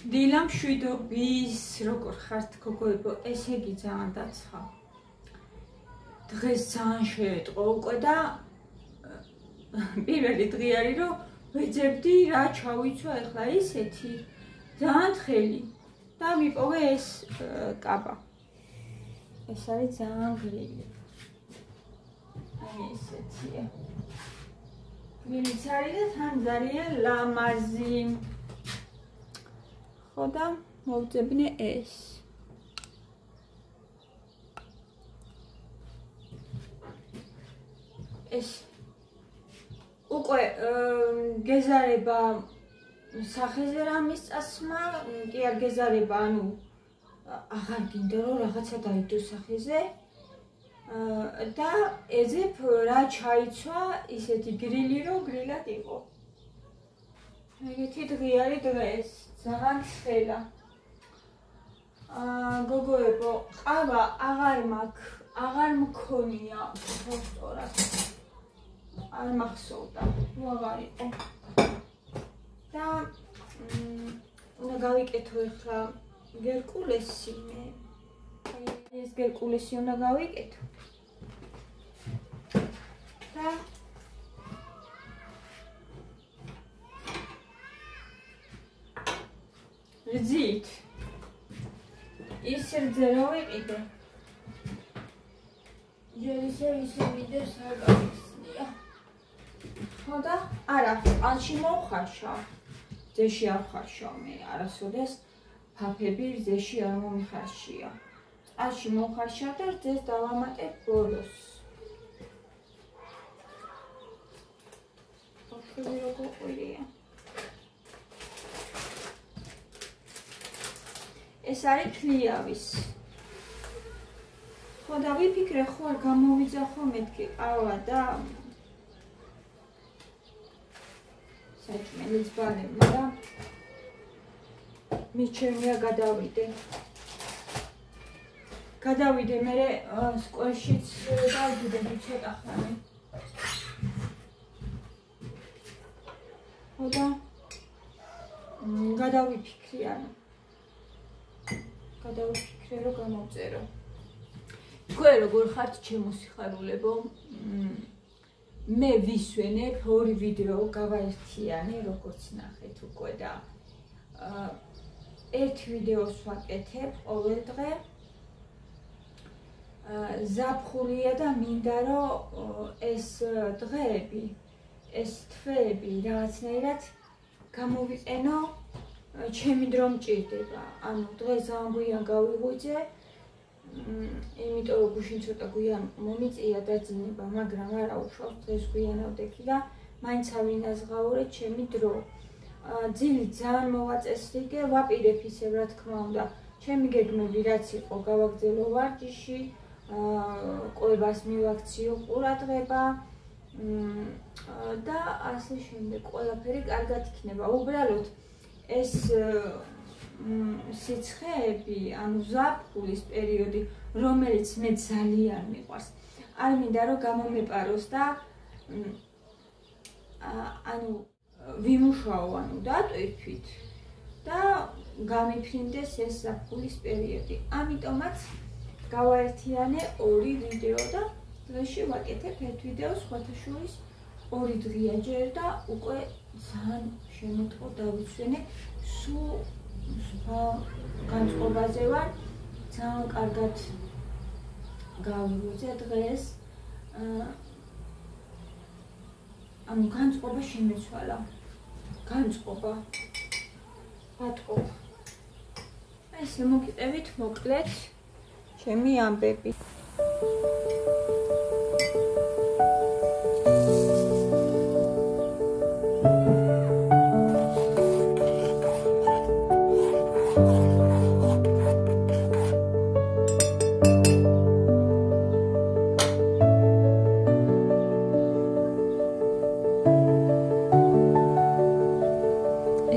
დილა მშვიდობის, როგორ ხართ გოგოებო, ესე იგი ძალიან დაცხა. დღეს ძალიან შეეტყო უკვე და პირველი დღე არის რომ ვეძებდი რა ჩავიცვა ახლა ისეთი ძალიან თხელი და მიპოვე ეს კაბა. ეს არის ძალიან გრილი. აი ესეთია. გრილიც არის და თან ძალიან ლამაზი. ხო და მოვძებნე ეს. ეს უკვე გეზარება სახეზე რა მისწასმა, კი არ გეზარება, ანუ აღარ გინდა რომ რაღაცა დაიდო სახეზე და ეძებ რა ჩაიცვა ისეთი გრილი რომ გრილად იყო. ეგეთი დღე არის დღეს, ძალიან ცხელა. გოგოებო, ყავა აღარ მაქვს, აღარ მქონია ფოსტორად. არ მახსოვდა, ნუ აღარ იყო. და უნდა გავიკეთო ახლა გერკულესი მე. ეს გერკულესი უნდა გავიკეთო. და რძით ის რძე რო ვიყიდე. ჯერ ისე მიდევს არ გავიხსნია. ხო და არა, ალში მოვხარშა. ძეში არ ვხარშავ მე, არასოდეს ფაფები ძეში არ მომიხარშია. ალში მოვხარშავ და რძეს დავამატებ ბოლოს. ოქროდი როგორ ყოლია. ეს არის თლიავის. ხო და ვიფიქრე ხო არ გამოვიძახო მეთქი ყავა და საჭმელიც ბანებმა და მიჩემია გადავიდე მე სკოლშიც დავდივდი ცოტა ხანი. ხო და გადავიფიქრე რომ გამოვწერო. თქვენ როგორ ხართ ჩემო სიხარულებო? მე ვისვენებ ორი ვიდეო გავაერთიანე, როგორც ნახეთ უკვე და ერთ ვიდეოს ვაკეთებ ყოველ დღე. ზაფხულია და მინდა რომ ეს დღეები, ეს თვეები რაღაცნაირად გამოვიყენო, ჩემი დრო მჭირდება. ანუ დღეს ძალიან გვიან გავიღვიძე, იმიტომ რომ გუშინ ცოტა გვიან მომიწია დაძინება, მაგრამ არა უშავს დღეს გვიანავდექი და მაინც ავინაზღაურე ჩემი დრო. ძილი ძალიან მოვაწესრიგე, ვაპირებ ისევ რა თქმა უნდა, ჩემი გეგმები რაც იყო გავაგრძელო ვარჯიში, კვებას მივაქციო ყურადღება და ასე შემდეგ ყველაფერი კარგად იქნება. უბრალოდ ეს სიცხეები, ანუ ზაფხულის პერიოდი, რომელიც მე ძალიან მიყვარს. არ მინდა რომ გამომეპაროს და ანუ ვიმუშაო, ანუ დატვირთვით და გამიფრინდეს ეს ზაფხულის პერიოდი. ამიტომაც გავაერთიანე ორი ვიდეო და დღეში ვაკეთებ ერთ ვიდეოს, სხვათა შორის ორი დღეა ჯერ და უკვე ძალიან შემოთხოვ დავიცვენე, სულ განწყობაზე ვარ, ძალიან კარგად გავიღვიძე დღეს. ანუ განწყობა შემეცვალა. განწყობა. ბატყობ. ესე მოგიტევით მოკლედ ჩემი ამბები.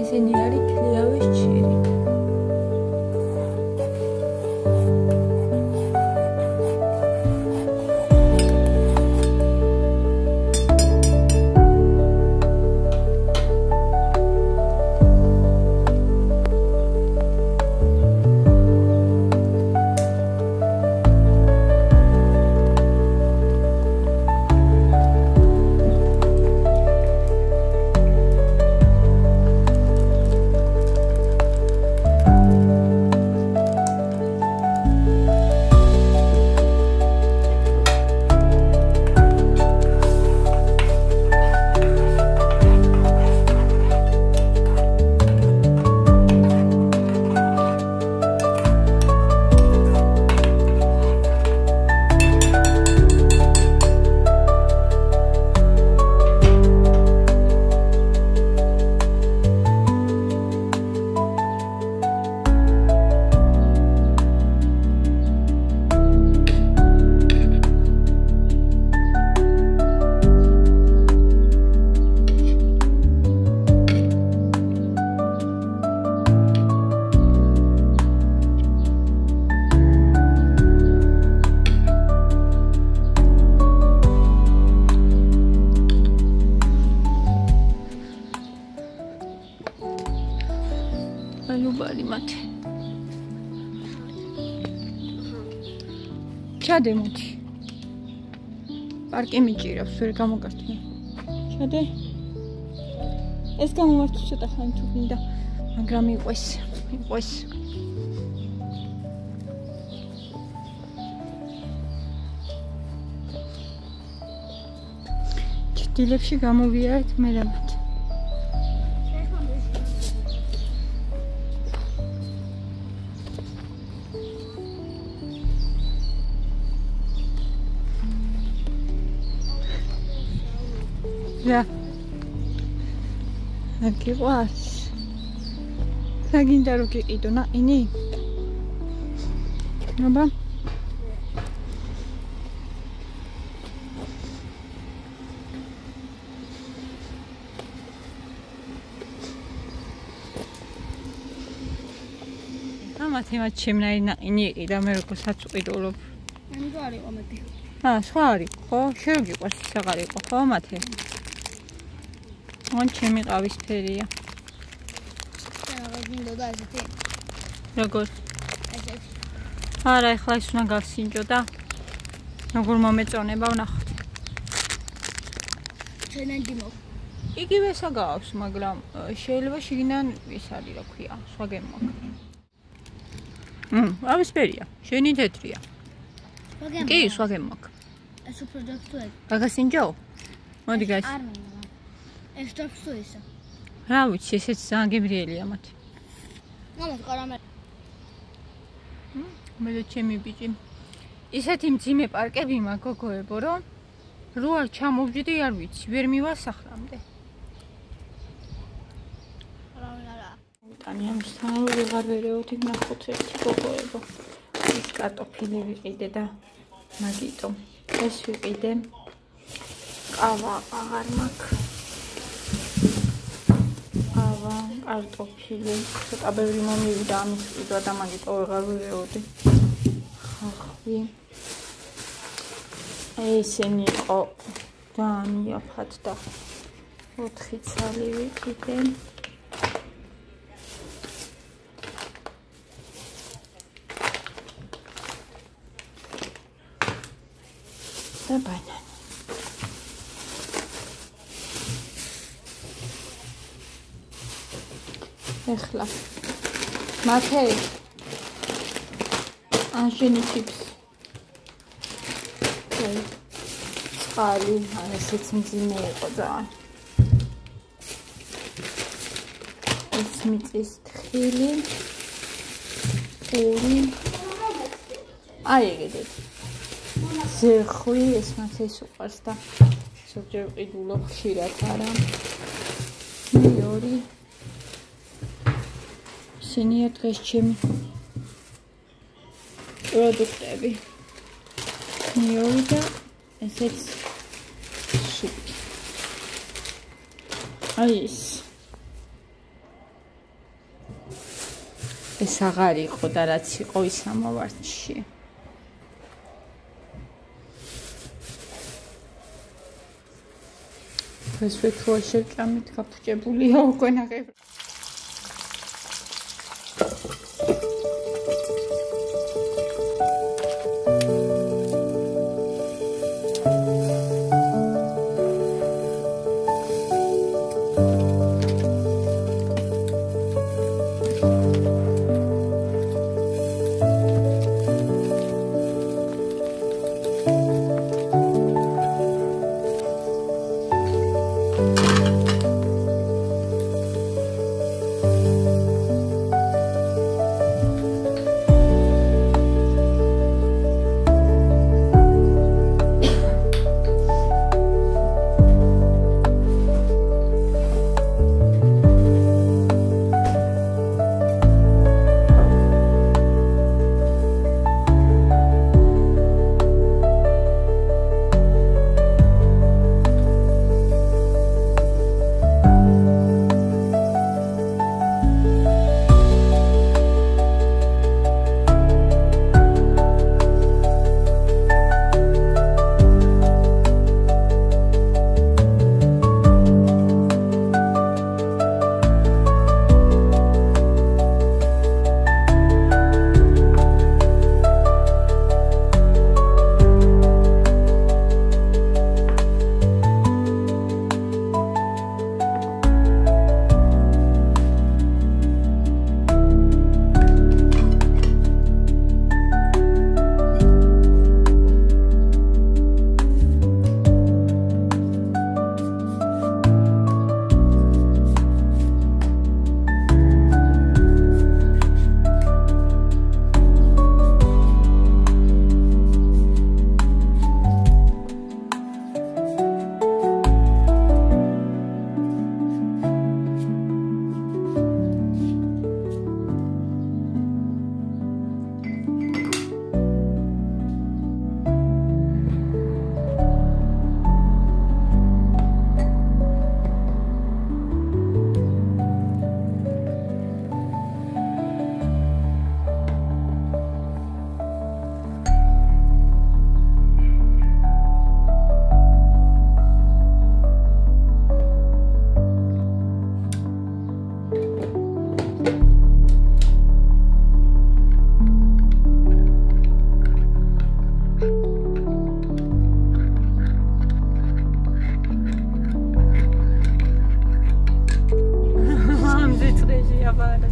ესენი არის თლიავის ჭირი. Alubali mate. Chade muti. Parki miჭირავს, ვერ გამოგართმე. Chade. ეს გამოვარჩი ცოტა ხანი თუ გინდა, მაგრამ იყოს. ჭდილებში გამოვიარეთ მე და მათ. რა გიყვარს? რა გინდა რომ გიყიდო ნაყინი? აბა მათემატ შემნაირი ნაყინი იყიდა მე როგორ საწუყიდულობ. ამიტომ არ იყო მათე. სხვა არ იყო, ხო? შენ რო გიყვარს ის აღარ იყო, ხო მათე? მან ჩემი ყავისფერია. გინდოდა ესეთი? როგორ? ესეთი. არა, ეხლა ის უნდა გავსინჯო და როგორ მომეწონება ვნახოთ. შენანდი მო. იგივე საგავს, მაგრამ შეიძლება შიგნიდან ის არის რა ქვია, სხვა გემოაქვს. ყავისფერია, შენი თეთრია. კი, სხვა გემოაქვს. ეს უფრო დაქცოა. გაგასინჯო? მოდი გაის. არ მინდა. ეს დაქცო ისა. რა ვიცი, ესეც ძალიან გემრიელია მათ. მამას ყარამე. მე და ჩემი ბიჭი. ისეთი მძიმე პარკები მაქვს გოგოებო, რომ რო არ ჩამოვჯდი, არ ვიცი, ვერ მივასახლამდე. ტანი ამისთან ვეღარ ვერეოდი ნახოთ ერთი გოგოებო. ის კარტოფილი ვიყიდე და მაგიტო. ეს ვიყიდე. ყავა აღარ მაქვს. ყავა, კარტოფილი, ცოტა ბევრი მომივიდა ამის ყიდვა და მაგიტო ვეღარ ვერეოდი. ხახვი. ესენი იყო ძალიან იაფად და 4 ცალი ვიყიდე. და ბანანი. ეხლა მათე ანჟენი ჩიპს. წყალი, ესეც მძიმე იყო ძალიან. ეს მიწის თხილი. ორი. აი ეგეთ. ზეხვი, ეს მათ ეს უყარს და ზოგჯერ ვყიდულობ ხშირად არა. მეორე. ისინია დღეს ჩემი პროდუქტები. მეორე და ესეც სუპი. აი ეს აღარ იყო და რაც იყო ის ამოვარჩიე. ეს ვეთქვა შევჭამით გაფუჭებულია უკვე ნახევარი.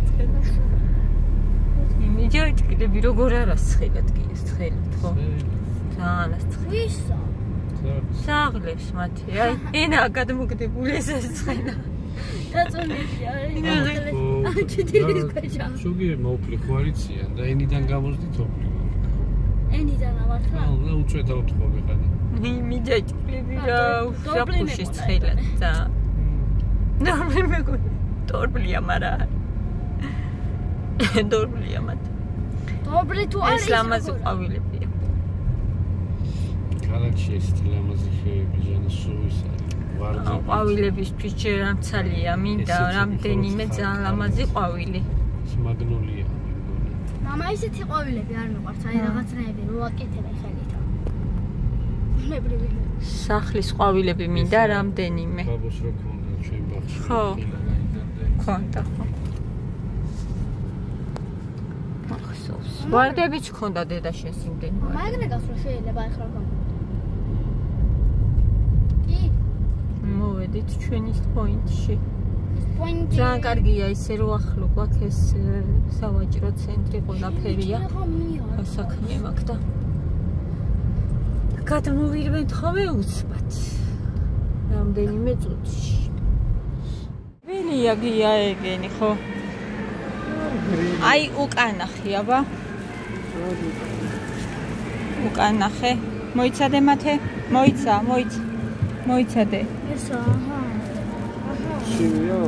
ცხელა. იმედია ტკილები როგორ არის ცხელად კი ეს ცხელით ხო? ძალიან ცხელი. ვისა? საღლებს მათი, აი, ენა გადმოგდებული ეს ცხელა. დაწონებია, აი, ჩიტილის ქვეშა. შუგი მოუკლი ხო არიციან და ენიდან გამოსდით ოფლი. ენიდან ამართლა? და უწვეთავთ ხო ვიყადი. იმედია ტკილები რა უშაფუში ცხელად და ნორმალ მეგონი. დორბლია მარა. დორბლია მათ. დორბლი თუ არის? ეს ლამაზი ყვავილებია. ქალაქში ეს ლამაზი ხეები ჟანის სუვის არის. ყვავილებისთვის ჯერ ამცალია მინდა რამდენიმე ძალიან ლამაზი ყვავილი. მაგნოლია. მამა ისეთი ყვავილები არ მიყვარს, აი რაღაცნაირები მოაკეთებენ ხელით. ნებრივი. სახლის ყვავილები მინდა რამდენიმე. ბაბოს რო ქონდა ჩვენ ბაღში. ხო. ქონდა ხო. ახსოვს. ვარდებიც ქონდა დედა შენს იმდენი. მაგნეგას რო შეიძლება ახლა გამო. კი. მოვედით ჩვენის პოინტში. პოინტი. ძალიან კარგია ისე რომ ახლო გვაქვს ეს სავაჭრო ცენტრი ყველაფერია. საქმე მაქვს და გადმოვირვეთ ხოლმე უცბად. რამდენიმე წუთში. ველია გია ეგენი ხო? აი უკან ნახე აბა. უკან ნახე. მოიცადე მათე? მოიცადე. ესა, აჰა. შევია.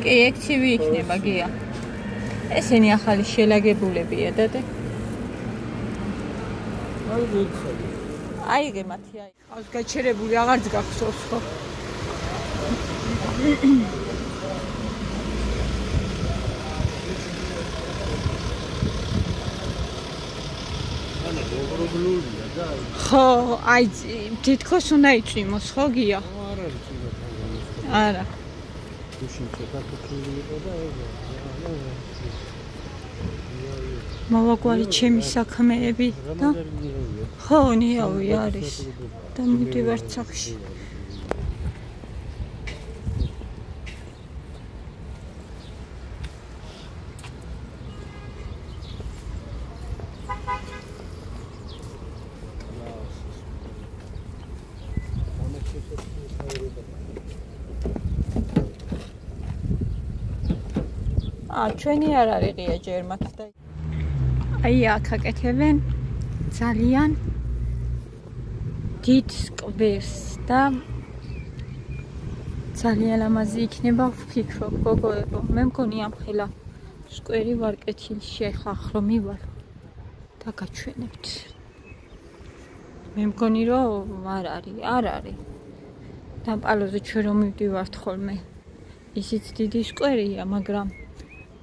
კი, ეგ ცივი იქნება გია. ესენი ახალი შელაგებულებია დადე. აი ვიცოდი. აიღე მათი აი. ყავს გაჩერებული აღარც გახსოვს ხო? ხო, აი თითქოს უნდა იწვიმოს ხო გია? არა. მოვაგვარი ჩემი საქმეები და ხო, ნიავი არის და მივდივართ სახლში. ჩვენი არ არისია ჯერ მათ და აი აქ აკეთებენ ძალიან დიდ სკვერს და ძალიან ლამაზი იქნება ვფიქრობ გოგოებო მე მგონი ამ ხელა სკვერი ვარ კეთილში ახლა ახლა მივარ და გაჩვენებთ მე მგონი რომ არ არის და პალოზე ჩვენ რომ მივდივართ ხოლმე ისიც დიდი სკვერია მაგრამ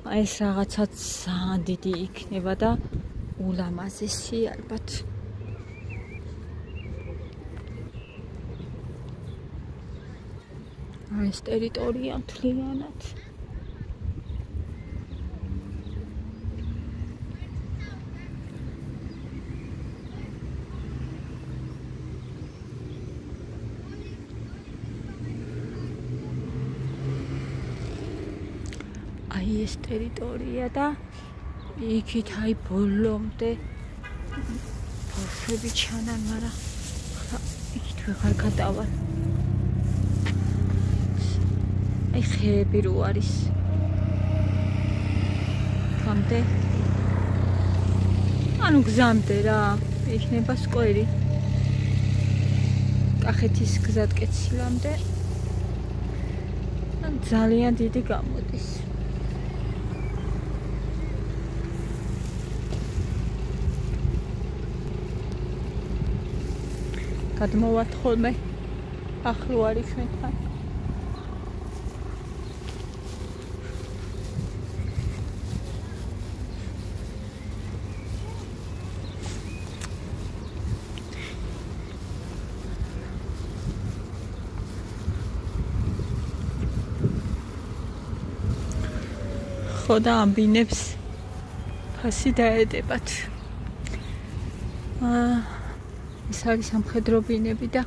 ეს რაღაცა ძალიან დიდი იქნება და ულამაზესი ალბათ. ეს ტერიტორია მთლიანად. აი ეს ტერიტორია და იქით აი ბოლომდე ფორშები ჩანან, მაგრამ იქით ვეღარ გადავალ. აი ხეები რო არის. გამდე. ანუ გზამდე რა, იქნება სკვერი. კახეთის გზატკეცილამდე. ძალიან დიდი გამოდის. გადმოვართ ხოლმე ახლო არის ჩვენთან ხო და ამბინებს ფასი დაედებათ ეს არის სამხედრო ბინები და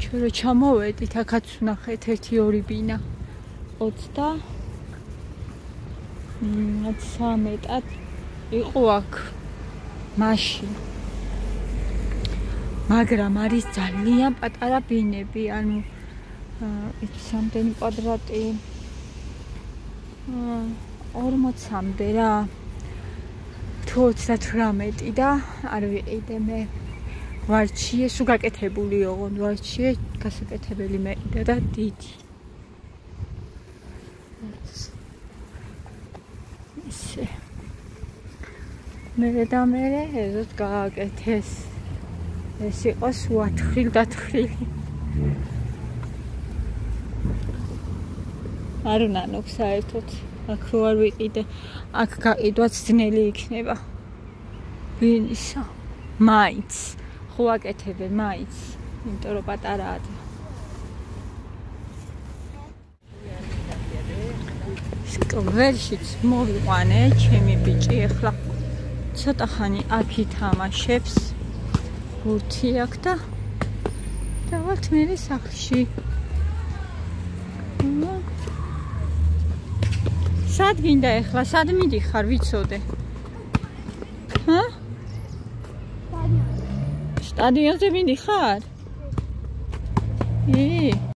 ჩვენ რო ჩამოვედით აქაც ვნახეთ 1-2 ბინა 20 13-ად იყო აქ მაშინ. მაგრამ არის ძალიან პატარა ბინები, ანუ იცი რამდენი კვადრატი? 40-მდე რა. თუ 38 და არ ვიყიდე მე. ვარჩიე, სულ გაკეთებული ოღონდ ვარჩიე, გასაკეთებელი მეყიდა და დიდი. ისე. მე ezot გააკეთეს. ეს იყო სუათხრილ დათხრილი. არ უნანოქ საერთოდ. აქ რო არ ვიყიდე, აქ გაყიდვაც ძნელი იქნება. ვინისა? მაინც. ხო აკეთებენ მაინც, იმიტომ რომ პატარაა. სკვლერშიც მოვიყვანე, ჩემი ბიჭი ახლა ცოტა ხანი აქ ითამაშებს. ბურთი აქ და დავალთ მე სახლში. სად გინდა ახლა? სად მიდიხარ, ვიცოდე? ჰა? სტადიონზე მიდიხარ?